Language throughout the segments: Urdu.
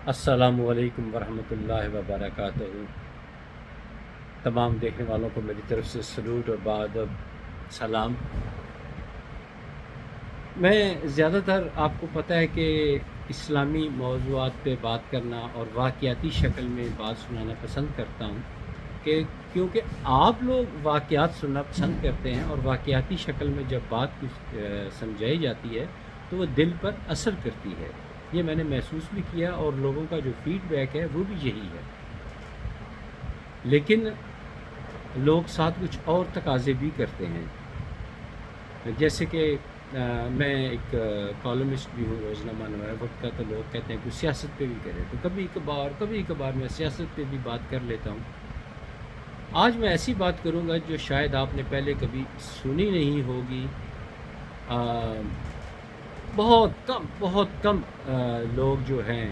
السلام علیکم ورحمۃ اللہ وبرکاتہ۔ تمام دیکھنے والوں کو میری طرف سے سلوٹ اور بادب سلام۔ میں زیادہ تر آپ کو پتہ ہے کہ اسلامی موضوعات پہ بات کرنا اور واقعاتی شکل میں بات سنانا پسند کرتا ہوں، کیونکہ آپ لوگ واقعات سننا پسند کرتے ہیں، اور واقعاتی شکل میں جب بات کچھ سمجھائی جاتی ہے تو وہ دل پر اثر کرتی ہے۔ یہ میں نے محسوس بھی کیا، اور لوگوں کا جو فیڈ بیک ہے وہ بھی یہی ہے۔ لیکن لوگ ساتھ کچھ اور تقاضے بھی کرتے ہیں، جیسے کہ میں ایک کالمسٹ بھی ہوں روزنامہ نوائے وقت کا، تو لوگ کہتے ہیں کہ سیاست پہ بھی کرے، تو کبھی کبھار میں سیاست پہ بھی بات کر لیتا ہوں۔ آج میں ایسی بات کروں گا جو شاید آپ نے پہلے کبھی سنی نہیں ہوگی۔ بہت کم لوگ جو ہیں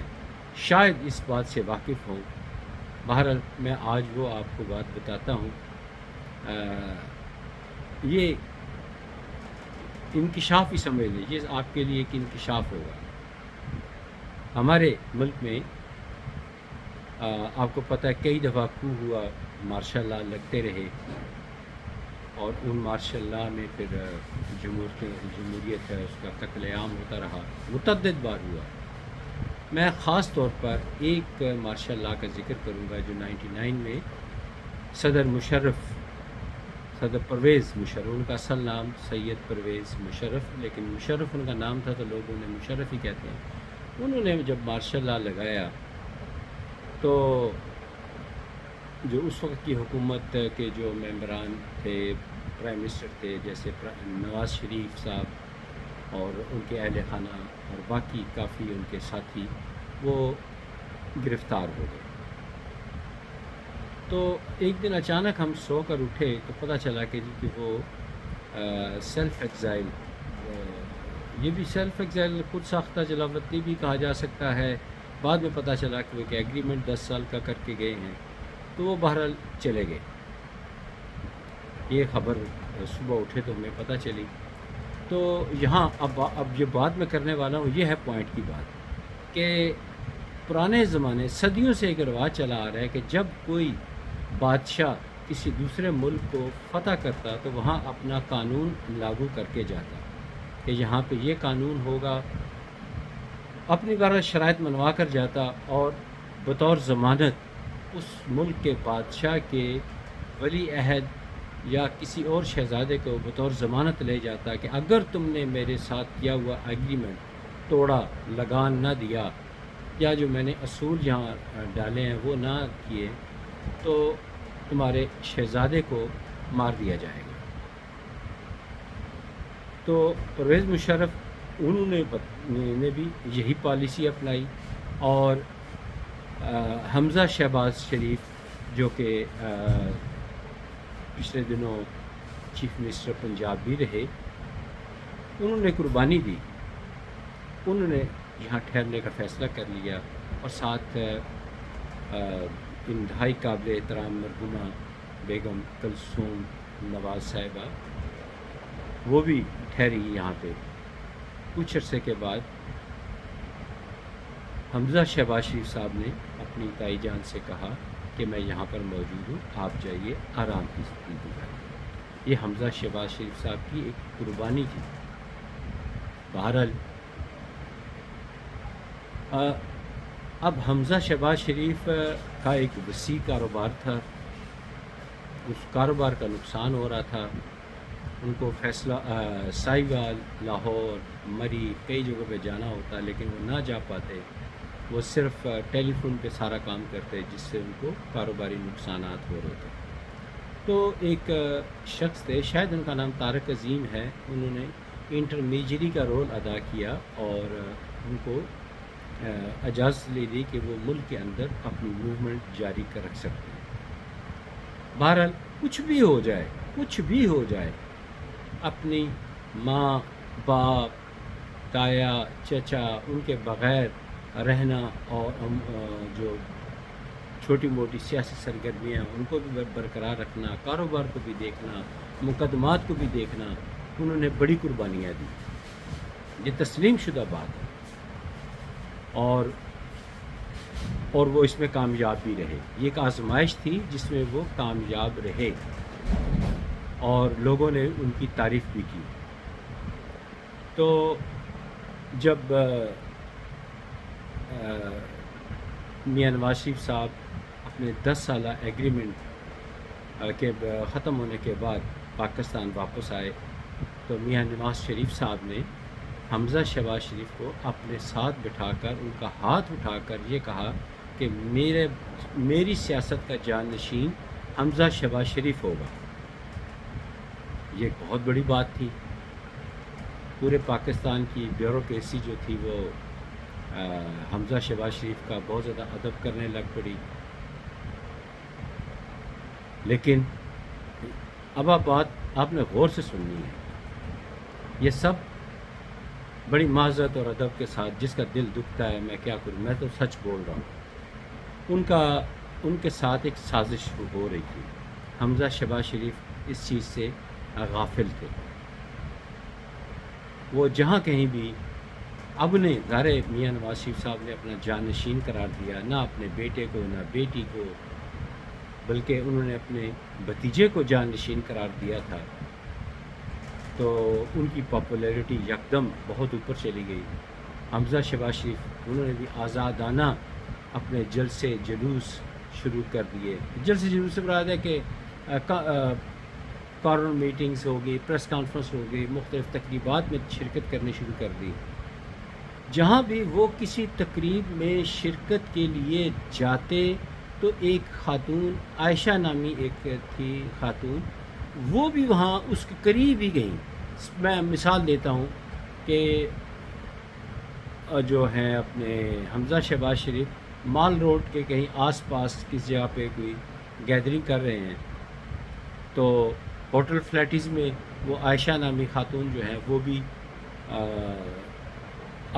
شاید اس بات سے واقف ہوں۔ بہرحال میں آج وہ آپ کو بات بتاتا ہوں۔ یہ انکشاف ہی سمجھ لیجیے، آپ کے لیے ایک انکشاف ہوگا۔ ہمارے ملک میں آپ کو پتہ ہے کئی دفعہ کو ہوا، ماشاء اللہ لگتے رہے، اور ان ماشاء اللہ میں پھر جمہوریت ہے اس کا قتل عام ہوتا رہا، متعدد بار ہوا۔ میں خاص طور پر ایک ماشاء اللہ کا ذکر کروں گا جو 99 میں صدر پرویز مشرف، ان کا اصل نام سید پرویز مشرف، لیکن مشرف ان کا نام تھا تو لوگ انہیں مشرف ہی کہتے ہیں۔ انہوں نے جب مارشل لا لگایا تو جو اس وقت کی حکومت کے جو ممبران تھے، پرائم منسٹر تھے، جیسے نواز شریف صاحب اور ان کے اہل خانہ اور باقی کافی ان کے ساتھی، وہ گرفتار ہو گئے۔ تو ایک دن اچانک ہم سو کر اٹھے تو پتہ چلا کہ وہ سیلف ایگزائل، یہ بھی سیلف ایگزائل خود ساختہ جلاوطنی بھی کہا جا سکتا ہے۔ بعد میں پتہ چلا کہ وہ ایک ایگریمنٹ 10 سال کا کر کے گئے ہیں، تو وہ بہرحال چلے گئے۔ یہ خبر صبح اٹھے تو ہمیں پتہ چلی۔ تو یہاں اب یہ بات میں کرنے والا ہوں، یہ ہے پوائنٹ کی بات کہ پرانے زمانے صدیوں سے ایک رواج چلا آ رہا ہے کہ جب کوئی بادشاہ کسی دوسرے ملک کو فتح کرتا تو وہاں اپنا قانون لاگو کر کے جاتا کہ یہاں پہ یہ قانون ہوگا، اپنی بارہ شرائط منوا کر جاتا، اور بطور ضمانت اس ملک کے بادشاہ کے ولی عہد یا کسی اور شہزادے کو بطور ضمانت لے جاتا کہ اگر تم نے میرے ساتھ کیا ہوا ایگریمنٹ توڑا، لگان نہ دیا، یا جو میں نے اصول یہاں ڈالے ہیں وہ نہ کیے، تو تمہارے شہزادے کو مار دیا جائے گا۔ تو پرویز مشرف انہوں نے بھی یہی پالیسی اپنائی، اور حمزہ شہباز شریف جو کہ پچھلے دنوں چیف منسٹر پنجاب بھی رہے، انہوں نے قربانی دی، انہوں نے یہاں ٹھہرنے کا فیصلہ کر لیا، اور ساتھ انتہائی قابل احترام مرحومہ بیگم کلثوم نواز صاحبہ، وہ بھی ٹھہری یہاں پہ۔ کچھ عرصے کے بعد حمزہ شہباز شریف صاحب نے اپنی تائی جان سے کہا کہ میں یہاں پر موجود ہوں، آپ جائیے آرام کی زندگی گزاریں۔ یہ حمزہ شہباز شریف صاحب کی ایک قربانی تھی۔ بہرحال اب حمزہ شہباز شریف کا ایک وسیع کاروبار تھا، اس کاروبار کا نقصان ہو رہا تھا۔ ان کو فیصلہ سائیوال، لاہور، مری، کئی جگہوں پہ جانا ہوتا، لیکن وہ نہ جا پاتے، وہ صرف ٹیلی فون پہ سارا کام کرتے، جس سے ان کو کاروباری نقصانات ہو رہے تھے۔ تو ایک شخص تھے، شاید ان کا نام طارق عظیم ہے، انہوں نے انٹرمیجری کا رول ادا کیا اور ان کو اجازت لے دی کہ وہ ملک کے اندر اپنی موومنٹ جاری کر رکھ سکتے ہیں۔ بہرحال کچھ بھی ہو جائے، اپنی ماں، باپ، تایا، چچا، ان کے بغیر رہنا، اور جو چھوٹی موٹی سیاسی سرگرمیاں ان کو بھی برقرار رکھنا، کاروبار کو بھی دیکھنا، مقدمات کو بھی دیکھنا، انہوں نے بڑی قربانیاں دی۔ یہ تسلیم شدہ بات ہے، اور اور وہ اس میں کامیاب بھی رہے. یہ ایک آزمائش تھی جس میں وہ کامیاب رہے اور لوگوں نے ان کی تعریف بھی کی. تو جب میاں نواز شریف صاحب اپنے 10 سالہ ایگریمنٹ کے ختم ہونے کے بعد پاکستان واپس آئے تو میاں نواز شریف صاحب نے حمزہ شہباز شریف کو اپنے ساتھ بٹھا کر ان کا ہاتھ اٹھا کر یہ کہا کہ میری سیاست کا جانشین حمزہ شہباز شریف ہوگا. یہ ایک بہت بڑی بات تھی. پورے پاکستان کی بیوروکریسی جو تھی وہ حمزہ شہباز شریف کا بہت زیادہ ادب کرنے لگ پڑی. لیکن اب بات آپ نے غور سے سننی ہے. یہ سب بڑی معذرت اور ادب کے ساتھ، جس کا دل دکھتا ہے میں کیا کروں، میں تو سچ بول رہا ہوں. ان کے ساتھ ایک سازش ہو رہی تھی. حمزہ شہباز شریف اس چیز سے غافل تھے. وہ جہاں کہیں بھی اب نے ظاہر میاں نواز شریف صاحب نے اپنا جانشین قرار دیا، نہ اپنے بیٹے کو نہ بیٹی کو، بلکہ انہوں نے اپنے بھتیجے کو جانشین قرار دیا تھا. تو ان کی پاپولیرٹی یکدم بہت اوپر چلی گئی. حمزہ شہباز شریف انہوں نے بھی آزادانہ اپنے جلسے جلوس شروع کر دیے. جلسے جلوس سے مراد ہے کہ کارنر میٹنگز ہو گئی، پریس کانفرنس ہو گئی، مختلف تقریبات میں شرکت کرنی شروع کر دی. جہاں بھی وہ کسی تقریب میں شرکت کے لیے جاتے تو ایک خاتون، عائشہ نامی ایک تھی خاتون، وہ بھی وہاں اس کے قریب ہی گئیں. میں مثال دیتا ہوں کہ جو ہیں اپنے حمزہ شہباز شریف مال روڈ کے کہیں آس پاس کس جگہ پہ کوئی گیدرنگ کر رہے ہیں تو ہوٹل فلیٹیز میں وہ عائشہ نامی خاتون جو ہے وہ بھی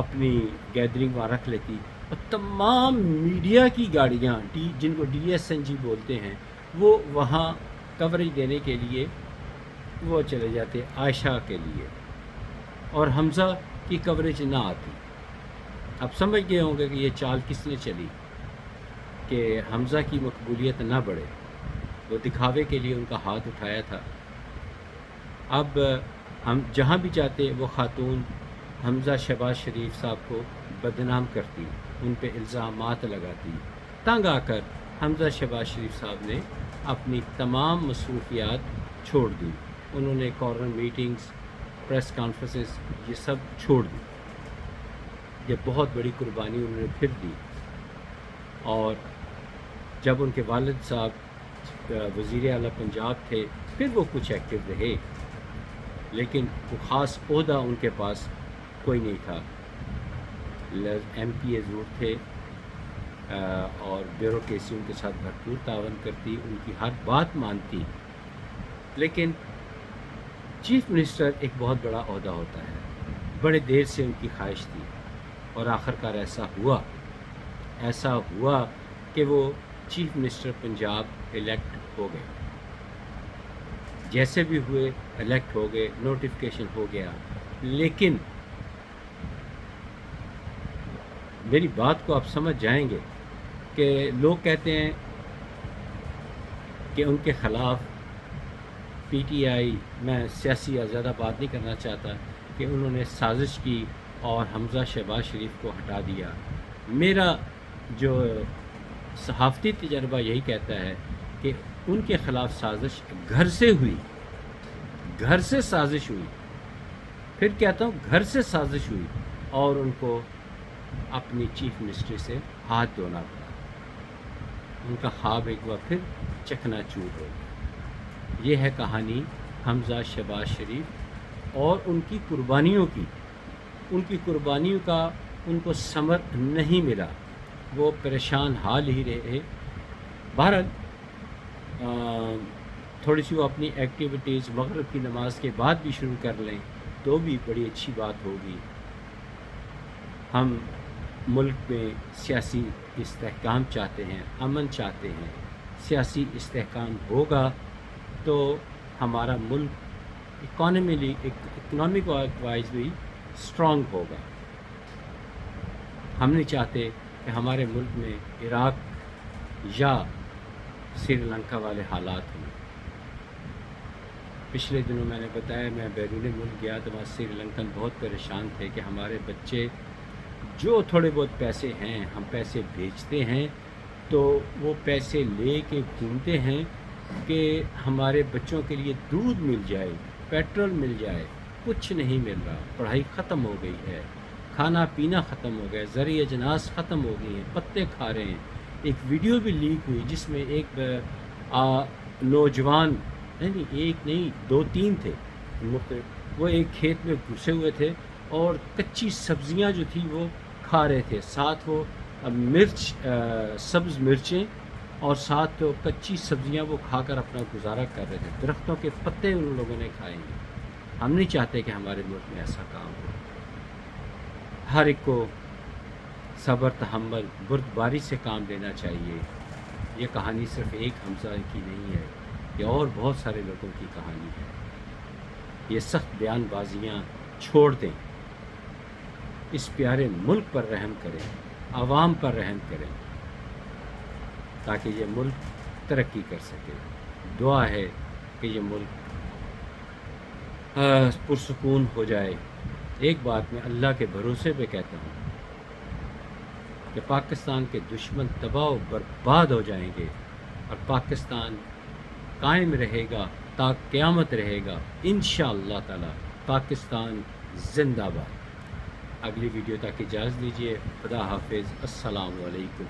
اپنی گیدرنگ وہاں رکھ لیتی. اور تمام میڈیا کی گاڑیاں جن کو DSNG بولتے ہیں وہ وہاں کوریج دینے کے لیے وہ چلے جاتے عائشہ کے لیے، اور حمزہ کی کوریج نہ آتی. اب سمجھ گئے ہوں گے کہ یہ چال کس نے چلی کہ حمزہ کی مقبولیت نہ بڑھے. وہ دکھاوے کے لیے ان کا ہاتھ اٹھایا تھا. اب ہم جہاں بھی جاتے وہ خاتون حمزہ شہباز شریف صاحب کو بدنام کرتی، ان پہ الزامات لگاتی. تنگ آ کر حمزہ شہباز شریف صاحب نے اپنی تمام مصروفیات چھوڑ دی. انہوں نے کارنر میٹنگز، پریس کانفرنسز یہ سب چھوڑ دی. یہ بہت بڑی قربانی انہوں نے پھر دی. اور جب ان کے والد صاحب وزیر اعلیٰ پنجاب تھے پھر وہ کچھ ایکٹیو رہے، لیکن وہ خاص عہدہ ان کے پاس کوئی نہیں تھا. MP ضرور تھے اور بیوروکریسی ان کے ساتھ بھرپور تعاون کرتی، ان کی ہر بات مانتی. لیکن چیف منسٹر ایک بہت بڑا عہدہ ہوتا ہے. بڑے دیر سے ان کی خواہش تھی اور آخرکار ایسا ہوا کہ وہ چیف منسٹر پنجاب الیکٹ ہو گئے. جیسے بھی ہوئے الیکٹ ہو گئے، نوٹیفیکیشن ہو گیا. لیکن میری بات کو آپ سمجھ جائیں گے کہ لوگ کہتے ہیں کہ ان کے خلاف PTI، میں سیاسی زیادہ بات نہیں کرنا چاہتا، کہ انہوں نے سازش کی اور حمزہ شہباز شریف کو ہٹا دیا. میرا جو صحافتی تجربہ یہی کہتا ہے کہ ان کے خلاف سازش گھر سے ہوئی، گھر سے سازش ہوئی. پھر کہتا ہوں گھر سے سازش ہوئی اور ان کو اپنی چیف منسٹری سے ہاتھ دھونا پڑا. ان کا خواب ایک بار پھر چکنا چور ہو گیا. یہ ہے کہانی حمزہ شہباز شریف اور ان کی قربانیوں کی. ان کی قربانیوں کا ان کو ثمر نہیں ملا، وہ پریشان حال ہی رہے. بہرحال تھوڑی سی وہ اپنی ایکٹیویٹیز مغرب کی نماز کے بعد بھی شروع کر لیں تو بھی بڑی اچھی بات ہوگی. ہم ملک میں سیاسی استحکام چاہتے ہیں، امن چاہتے ہیں. سیاسی استحکام ہوگا تو ہمارا ملک اکنامک وائز بھی اسٹرانگ ہوگا. ہم نہیں چاہتے کہ ہمارے ملک میں عراق یا سری لنکا والے حالات ہوں۔ پچھلے دنوں میں نے بتایا میں بیرون ملک گیا تو وہاں سری لنکن بہت پریشان تھے کہ ہمارے بچے جو تھوڑے بہت پیسے ہیں ہم پیسے بھیجتے ہیں تو وہ پیسے لے کے گھومتے ہیں کہ ہمارے بچوں کے لیے دودھ مل جائے، پیٹرول مل جائے، کچھ نہیں مل رہا، پڑھائی ختم ہو گئی ہے، کھانا پینا ختم ہو گیا، ذریعہ اجناس ختم ہو گئی ہیں، پتے کھا رہے ہیں۔ ایک ویڈیو بھی لیک ہوئی جس میں ایک نوجوان ایک نہیں 2-3 تھے مختلف، وہ ایک کھیت میں گھسے ہوئے تھے اور کچی سبزیاں جو تھی وہ کھا رہے تھے، ساتھ وہ سبز مرچیں اور ساتھ کچی سبزیاں وہ کھا کر اپنا گزارا کر رہے تھے، درختوں کے پتے ان لوگوں نے کھائے ہیں۔ ہم نہیں چاہتے کہ ہمارے ملک میں ایسا کام ہو۔ ہر ایک کو صبر تحمل بردباری سے کام لینا چاہیے۔ یہ کہانی صرف ایک حمزہ کی نہیں ہے، یہ اور بہت سارے لوگوں کی کہانی ہے۔ یہ سخت بیان بازیاں چھوڑ دیں، اس پیارے ملک پر رحم کریں، عوام پر رحم کریں تاکہ یہ ملک ترقی کر سکے۔ دعا ہے کہ یہ ملک پرسکون ہو جائے۔ ایک بات میں اللہ کے بھروسے پہ کہتا ہوں کہ پاکستان کے دشمن تباہ و برباد ہو جائیں گے اور پاکستان قائم رہے گا تا قیامت رہے گا انشاءاللہ تعالی۔ پاکستان زندہ باد۔ اگلی ویڈیو تک اجازت دیجیے۔ خدا حافظ۔ السلام علیکم۔